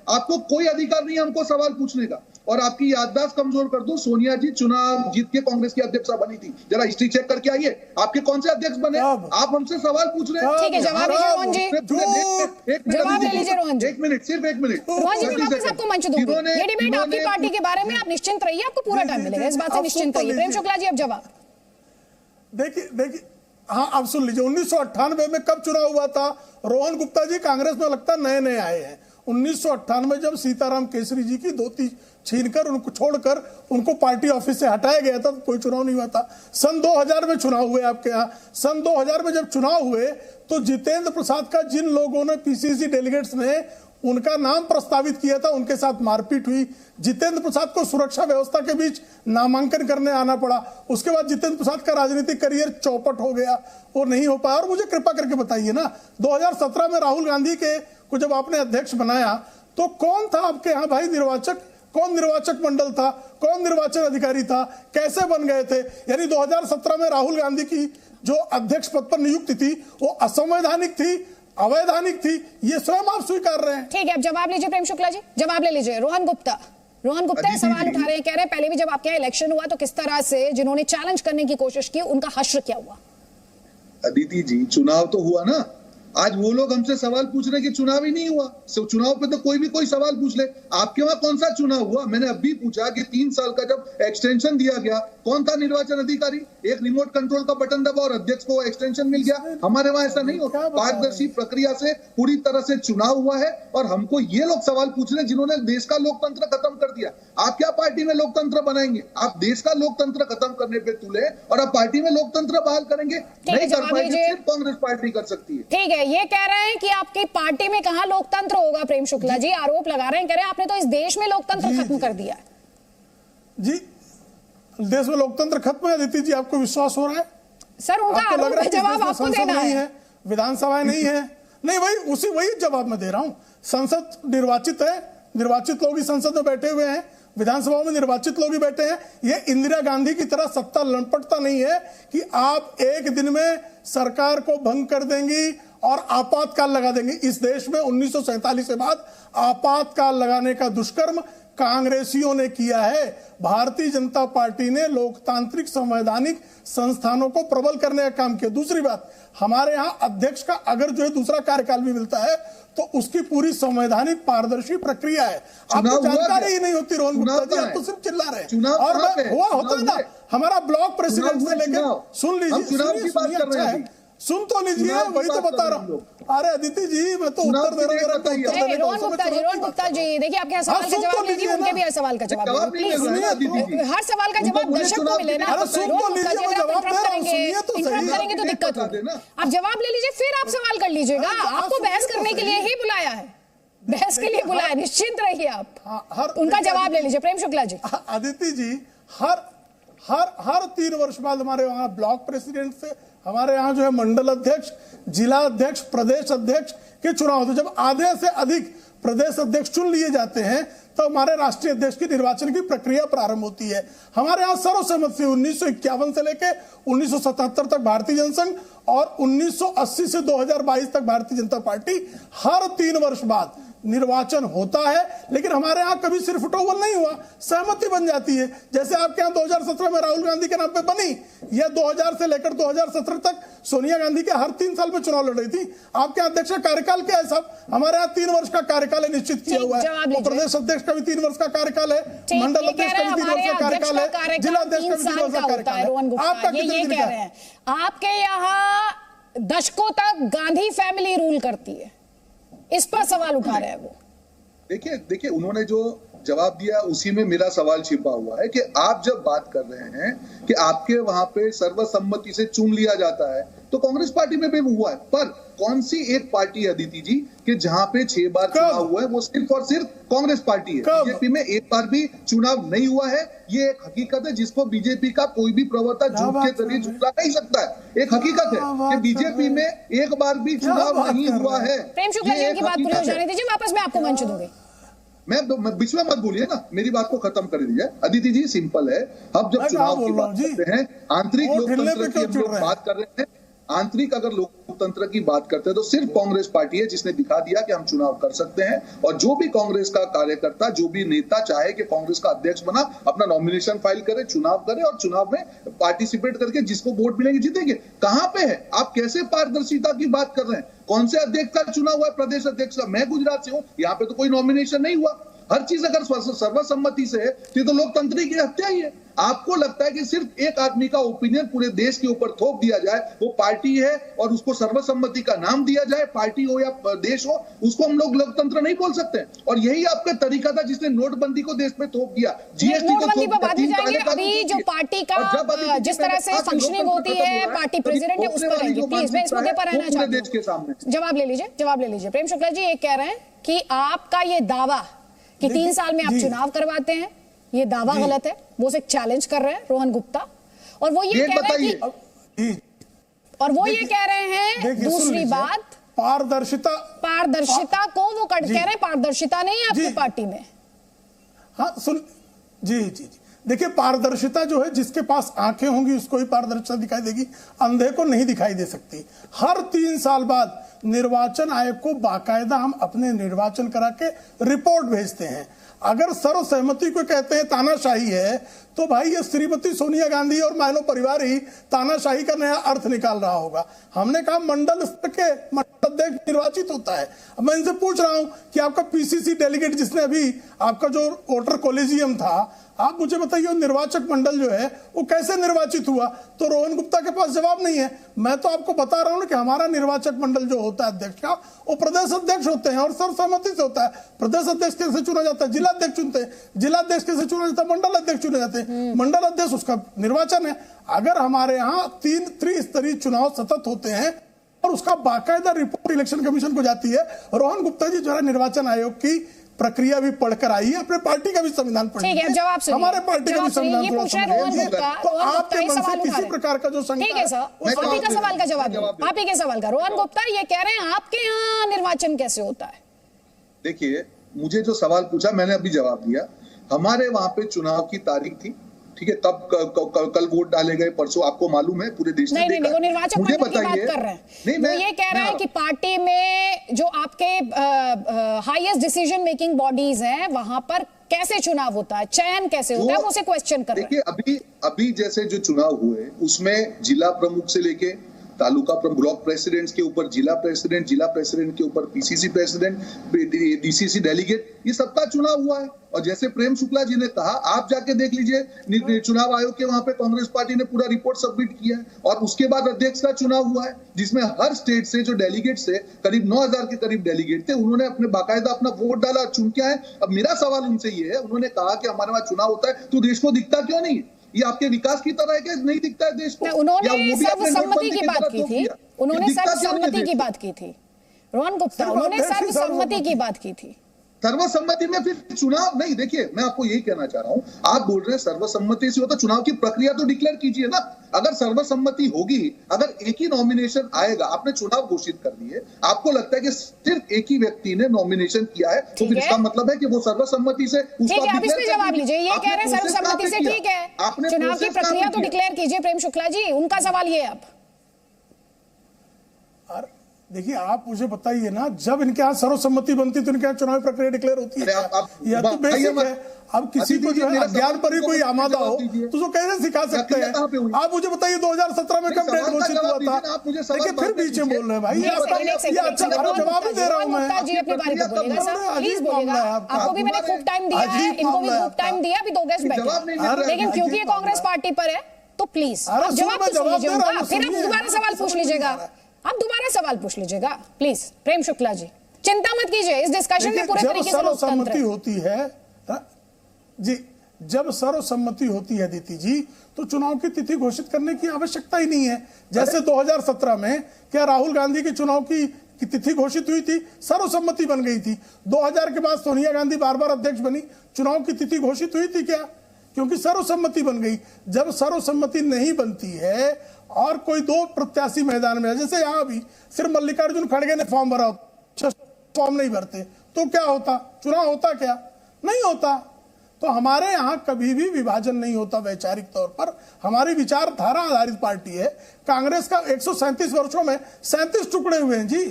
आपको कोई अधिकार नहीं है हमको सवाल पूछने का। और आपकी याददाश्त कमजोर कर दो, सोनिया जी चुनाव जीत के कांग्रेस की अध्यक्षा बनी थी, जरा हिस्ट्री चेक करके आइए, आपके कौन से अध्यक्ष बने? आप हमसे सवाल पूछ रहे हैं। ठीक है, जवाब लीजिए रोहन जी, जवाब ले लीजिए रोहन जी। एक मिनट, सिर्फ एक मिनट रोहन जी, मैं वापस आपको मंच दूंगी। ये डिबेट आपकी पार्टी के बारे में, आप निश्चिंत रहिए, आपको पूरा टाइम मिलेगा, इस बात से निश्चिंत रहिए। प्रेम शुक्ला जी, अब जवाब देखिए, हाँ आप सुन लीजिए, 1998 में कब चुनाव हुआ था? रोहन गुप्ता जी कांग्रेस में लगता नए नए आए हैं। 1998 जब सीताराम केसरी जी की धोती छीनकर उनको छोड़कर उनको पार्टी ऑफिस से हटाया गया था, तो कोई चुनाव नहीं हुआ था। सन 2000 में चुनाव हुए आपके यहाँ। सन 2000 में जब चुनाव हुए तो जितेंद्र प्रसाद का जिन लोगों ने पीसीसी डेलीगेट्स ने उनका नाम प्रस्तावित किया था, उनके साथ मारपीट हुई। जितेंद्र प्रसाद को सुरक्षा व्यवस्था के बीच नामांकन करने आना पड़ा। उसके बाद जितेंद्र प्रसाद का राजनीतिक करियर चौपट हो गया, वो नहीं हो पाया। और मुझे कृपा करके बताइए ना, 2017 में राहुल गांधी के को जब आपने अध्यक्ष बनाया तो कौन था आपके यहाँ भाई निर्वाचक? कौन निर्वाचक मंडल था? कौन निर्वाचन अधिकारी था? कैसे बन गए थे? यानी 2017 में राहुल गांधी की जो अध्यक्ष पद पर नियुक्ति थी वो असंवैधानिक थी, अवैधानिक थी, ये स्वयं आप स्वीकार रहे हैं। ठीक है, अब जवाब लीजिए प्रेम शुक्ला जी, जवाब ले लीजिए। रोहन गुप्ता सवाल उठा रहे हैं, कह रहे हैं पहले भी जब आपके यहाँ इलेक्शन हुआ तो किस तरह से जिन्होंने चैलेंज करने की कोशिश की उनका हश्र क्या हुआ? अदिति जी, चुनाव तो हुआ ना। आज वो लोग हमसे सवाल पूछ रहे हैं कि चुनाव ही नहीं हुआ। चुनाव पे तो कोई भी कोई सवाल पूछ ले। आपके वहां कौन सा चुनाव हुआ? मैंने अभी पूछा कि 3 साल का जब एक्सटेंशन दिया गया, कौन था निर्वाचन अधिकारी? एक रिमोट कंट्रोल का बटन दबा और अध्यक्ष को एक्सटेंशन मिल गया। हमारे वहां ऐसा नहीं होता। पारदर्शी प्रक्रिया से पूरी तरह से चुनाव हुआ है और हमको ये लोग सवाल पूछ रहे हैं जिन्होंने देश का लोकतंत्र खत्म कर दिया। आप क्या पार्टी में लोकतंत्र बनाएंगे? आप देश का लोकतंत्र खत्म करने पे तुले और आप पार्टी में लोकतंत्र बहाल करेंगे? नहीं कर पाएंगे, सिर्फ कांग्रेस पार्टी कर सकती है। ठीक है, ये कह रहे हैं कि आपकी पार्टी में कहां लोकतंत्र होगा? प्रेम शुक्ला जी आरोप लगा रहे हैं, कह रहे हैं आपने तो इस देश में लोकतंत्र खत्म कर दिया है। जी, देश में लोकतंत्र खत्म है अदिति जी, आपको विश्वास हो रहा है? सर उनका आरोप है, जवाब आपको देना है। विधानसभाएं नहीं है, नहीं वही जवाब मैं दे रहा हूं। संसद निर्वाचित है, निर्वाचित लोग ही संसद में बैठे हुए हैं, विधानसभाओं में निर्वाचित लोग ही बैठे हैं। ये इंदिरा गांधी की तरह सत्ता लंपटता नहीं है कि आप एक दिन में सरकार को भंग कर देंगी और आपातकाल लगा देंगे। इस देश में 1947 के बाद आपातकाल लगाने का दुष्कर्म कांग्रेसियों ने किया है। भारतीय जनता पार्टी ने लोकतांत्रिक संवैधानिक संस्थानों को प्रबल करने का काम किया। दूसरी बात, हमारे यहाँ अध्यक्ष का अगर जो है दूसरा कार्यकाल भी मिलता है तो उसकी पूरी संवैधानिक पारदर्शी प्रक्रिया है। आपको जानकारी ही नहीं होती रोहन गुप्ता जी, आप तो सिर्फ चिल्ला रहे हैं। और हुआ होता है ना, हमारा ब्लॉक प्रेसिडेंट से लेकर सुन लीजिए, सुन तो लीजिए, वही तो बता रहा हूँ। अरे अदिति जी, मैं तो उत्तर दे रहा हूँ। रोहन गुप्ता जी देखिए, आपके सवाल का जवाब लीजिए, उनके भी सवाल का जवाब प्लीज। हर सवाल का जवाब दर्शक को मिले ना। करेंगे तो दिक्कत होगी। आप जवाब ले लीजिए, फिर आप सवाल कर लीजिएगा। आपको बहस करने के लिए ही बुलाया है, बहस के लिए बुलाया, निश्चिंत रहिए आप। उनका जवाब ले लीजिए प्रेम शुक्ला जी। अदिति जी, हर 3 वर्ष बाद हमारे वहां ब्लॉक प्रेसिडेंट से हमारे यहाँ जो है मंडल अध्यक्ष, जिला अध्यक्ष, प्रदेश अध्यक्ष के चुनाव होते। जब आधे से अधिक प्रदेश अध्यक्ष चुन लिए जाते हैं तो हमारे राष्ट्रीय अध्यक्ष की निर्वाचन की प्रक्रिया प्रारंभ होती है। हमारे यहाँ सर्वसम्मति से 1951 से लेकर 1977 तक भारतीय जनसंघ और 1980 से 2022 तक भारतीय जनता पार्टी, हर 3 वर्ष बाद निर्वाचन होता है। लेकिन हमारे यहाँ कभी सिर्फ उठोबल नहीं हुआ, सहमति बन जाती है। जैसे आपके यहाँ 2017 में राहुल गांधी के नाम पे बनी, यह 2000 से लेकर 2017 तक सोनिया गांधी के हर 3 साल में चुनाव लड़ रही थी। आपके अध्यक्ष का कार्यकाल क्या है साहब? हमारे यहाँ 3 वर्ष का कार्यकाल निश्चित किया हुआ है। प्रदेश अध्यक्ष का भी 3 वर्ष का कार्यकाल है, मंडल अध्यक्ष का भी 3 वर्ष का कार्यकाल है, जिला अध्यक्ष का भी 3 वर्ष का कार्यकाल है। आपका कितने दिन का है? आपके यहाँ दशकों तक गांधी फैमिली रूल करती है, इस पर सवाल उठा रहे हैं वो। देखिए उन्होंने जो जवाब दिया उसी में मेरा सवाल छिपा हुआ है कि आप जब बात कर रहे हैं कि आपके वहां पे सर्वसम्मति से चुन लिया जाता है, तो कांग्रेस पार्टी में भी हुआ है। पर कौन सी एक पार्टी है अदिति जी कि जहां पे 6 बार चुनाव हुआ है, वो सिर्फ और सिर्फ कांग्रेस पार्टी है। बीजेपी में एक बार भी चुनाव नहीं हुआ है। ये एक हकीकत है जिसको बीजेपी का कोई भी प्रवक्ता झूठ के जरिए झुठला नहीं सकता है। एक हकीकत है कि बीजेपी में एक बार भी चुनाव नहीं हुआ है। प्रेम शुक्ला जी की बात पूरी हो जाने दीजिए, वापस मैं आपको मंच दूंगी। मैं बीच में मत बोलिए ना, मेरी बात को खत्म कर दीजिए। अदिति जी सिंपल है, अब जब चुनाव की बात करते हैं, आंतरिक लोकतंत्र की हम लोग बात कर रहे हैं, आंतरिक अगर लोकतंत्र की बात करते हैं तो सिर्फ कांग्रेस पार्टी है जिसने दिखा दिया कि हम चुनाव कर सकते हैं, और जो भी कांग्रेस का कार्यकर्ता, जो भी नेता चाहे कि कांग्रेस का अध्यक्ष बना, अपना नॉमिनेशन फाइल करे, चुनाव करे और चुनाव में पार्टिसिपेट करके जिसको वोट मिलेंगे जीतेंगे। कहां पे है? आप कैसे पारदर्शिता की बात कर रहे हैं? कौन से अध्यक्ष का चुनाव हुआ है? प्रदेश अध्यक्ष का। मैं गुजरात से हूं, यहाँ पे तो कोई नॉमिनेशन नहीं हुआ। हर चीज अगर सर्वसम्मति से है तो लोकतंत्र की हत्या ही है। आपको लगता है कि सिर्फ एक आदमी का ओपिनियन पूरे देश के ऊपर थोप दिया जाए, वो पार्टी है और उसको सर्वसम्मति का नाम दिया जाए, पार्टी हो या देश हो, उसको हम लोग लोकतंत्र नहीं बोल सकते। और यही आपका तरीका था जिसने नोटबंदी को देश में थोप दिया, जीएसटी को थोप बात में जाएंगे। अभी जो पार्टी का जिस तरह से फंक्शनिंग होती है, पार्टी प्रेसिडेंट है, उस पर आएंगे। प्लीज, मैं इस मुद्दे पर रहना चाहती हूँ। जवाब ले लीजिए। प्रेम शुक्ला जी ये कह रहे हैं कि आपका ये दावा कि 3 साल में आप चुनाव करवाते हैं, ये दावा गलत है। वो से चैलेंज कर रहे हैं रोहन गुप्ता, और वो ये कह रहे हैं दूसरी बात, पारदर्शिता को वो कह रहे हैं पारदर्शिता नहीं है आपकी पार्टी में। हाँ सुन जी, देखिए पारदर्शिता जो है, जिसके पास आंखें होंगी उसको ही पारदर्शिता दिखाई देगी, अंधे को नहीं दिखाई दे सकती। हर 3 साल बाद निर्वाचन आयोग को बाकायदा हम अपने निर्वाचन करा के रिपोर्ट भेजते हैं। अगर सर्वसहमति को कहते हैं तानाशाही है, तो भाई ये श्रीमती सोनिया गांधी और मानो परिवार ही तानाशाही का नया अर्थ निकाल रहा होगा। हमने कहा मंडल स्तर के मंडल अध्यक्ष निर्वाचित होता है। अब मैं इनसे पूछ रहा हूं कि आपका पीसीसी डेलीगेट, जिसने अभी आपका जो वोटर कॉलेजियम था, आप मुझे बताइए निर्वाचक मंडल जो है वो कैसे निर्वाचित हुआ? तो रोहन गुप्ता के पास जवाब नहीं है। मैं तो आपको बता रहा हूं ना कि हमारा निर्वाचक मंडल जो होता है अध्यक्ष का, वो प्रदेश अध्यक्ष होते हैं और सर्वसम्मति से होता है। प्रदेश अध्यक्ष कैसे चुना जाता है? जिला अध्यक्ष चुनते हैं। जिला अध्यक्ष कैसे चुना जाता है? मंडल अध्यक्ष चुने जाते हैं। मंडल अध्यक्ष उसका निर्वाचन है। अगर हमारे यहाँ 3 त्रिस्तरीय चुनाव सतत होते हैं और उसका बाकायदा रिपोर्ट इलेक्शन कमीशन को जाती है। रोहन गुप्ता जी जो है निर्वाचन आयोग की प्रक्रिया भी पढ़कर आई है, अपने पार्टी का भी संविधान पढ़िए। ठीक है, जवाब सुनिए। हमारे पार्टी का भी संविधान ये पूछ रहे हैं रोहन गुप्ता, तो आपके मन से किसी प्रकार का जो संकट, ठीक है सर, आप ही का सवाल का जवाब दो। आप ही के सवाल का रोहन गुप्ता ये कह रहे हैं आपके यहाँ निर्वाचन कैसे होता है? देखिए, मुझे जो सवाल पूछा मैंने अभी जवाब दिया। हमारे वहां पे चुनाव की तारीख थी, ठीक है, तब कल वोट डाले गए, परसों आपको मालूम है पूरे देश ने नहीं, वो निर्वाचक मंडल की बात कर रहे हैं। वो ये कह रहे हैं कि पार्टी में जो आपके हाईएस्ट डिसीजन मेकिंग बॉडीज हैं वहां पर कैसे चुनाव होता है, चयन कैसे होता है, वो उसे क्वेश्चन कर रहे हैं। देखिए, अभी जैसे जो चुनाव हुए उसमें जिला प्रमुख से लेके तालुका ब्लॉक प्रेसिडेंट के ऊपर जिला प्रेसिडेंट के ऊपर पीसीसी प्रेसिडेंट, डीसीसी डेलीगेट, ये सबका चुनाव हुआ है। और जैसे प्रेम शुक्ला जी ने कहा, आप जाके देख लीजिए चुनाव आयोग के वहां पे कांग्रेस पार्टी ने पूरा रिपोर्ट सबमिट किया है। और उसके बाद अध्यक्ष का चुनाव हुआ है, जिसमें हर स्टेट से जो डेलीगेट्स है, करीब 9000 के करीब डेलीगेट थे, उन्होंने अपने बाकायदा अपना वोट डाला, चुन के आए। अब मेरा सवाल उनसे ये है, उन्होंने कहा कि हमारे वहां चुनाव होता है तो देश को दिखता क्यों नहीं? ये आपके विकास की तरह है कि नहीं दिखता है देश को? उन्होंने सर्वसम्मति की बात की थी, उन्होंने सर्वसम्मति की बात की थी रोहन गुप्ता, उन्होंने सर्वसम्मति की बात की थी। सर्वसम्मति में फिर चुनाव नहीं। देखिए, मैं आपको यही कहना चाह रहा हूं, आप बोल रहे हैं सर्वसम्मति से होता, चुनाव की प्रक्रिया तो डिक्लेयर कीजिए ना। अगर सर्वसम्मति होगी, अगर एक ही नॉमिनेशन आएगा, आपने चुनाव घोषित कर दिए, आपको लगता है कि सिर्फ एक ही व्यक्ति ने नॉमिनेशन किया है, तो फिर इसका मतलब है कि वो सर्वसम्मति से आप इसमें जवाब लीजिए। ये कह रहे हैं सर्वसम्मति से, ठीक है, चुनाव की प्रक्रिया तो डिक्लेयर कीजिए। प्रेम शुक्ला जी, उनका सवाल ये है। आप देखिए, आप मुझे बताइए ना, जब इनके यहाँ सर्वसम्मति बनती तो इनके यहाँ चुनाव प्रक्रिया डिक्लेयर होती है? यह तो बेसिक है। अब किसी को जो है अज्ञान पर ही कोई आमादा हो तो उसको कैसे सिखा सकते हैं? आप मुझे बताइए 2017 में कब डेट घोषित हुआ था? देखिए, फिर बीच में बोल रहे हैं भाई, ये अच्छा जवाब दे रहा हूँ मैं। जी अपनी बारी पर बोलिएगा सर, प्लीज बोलिएगा। आपको भी मैंने खूब टाइम दिया है, इनको भी खूब टाइम दिया, अभी 2 गेस्ट बैठे, लेकिन क्योंकि ये कांग्रेस पार्टी पर है तो प्लीज जवाब तो सुन लीजिए उनका, फिर आप दोबारा सवाल पूछ लीजिएगा। आप दोबारा सवाल पूछ लीजिएगा प्लीज। प्रेम शुक्ला जी, चिंता मत कीजिए, इस डिस्कशन में पूरे तरीके से सर्वसम्मति होती है जी, जब सर्वसम्मति होती है दीदी जी, तो चुनाव की तिथि घोषित करने की आवश्यकता ही नहीं है। जैसे 2017 में क्या राहुल गांधी के चुनाव की तिथि घोषित हुई थी, सर्वसम्मति बन गई थी। 2000 के बाद सोनिया गांधी बार अध्यक्ष बनी, चुनाव की तिथि घोषित हुई थी क्या? क्योंकि सर्वसम्मति बन गई। जब सर्वसम्मति नहीं बनती है और कोई 2 प्रत्याशी मैदान में है, जैसे यहां भी सिर्फ मल्लिकार्जुन खड़गे ने फॉर्म भरा, फॉर्म नहीं भरते तो क्या होता? चुनाव होता क्या? नहीं होता। तो हमारे यहाँ कभी भी विभाजन नहीं होता वैचारिक तौर पर। हमारी विचारधारा आधारित पार्टी है। कांग्रेस का 137 वर्षों में 37 टुकड़े हुए हैं जी।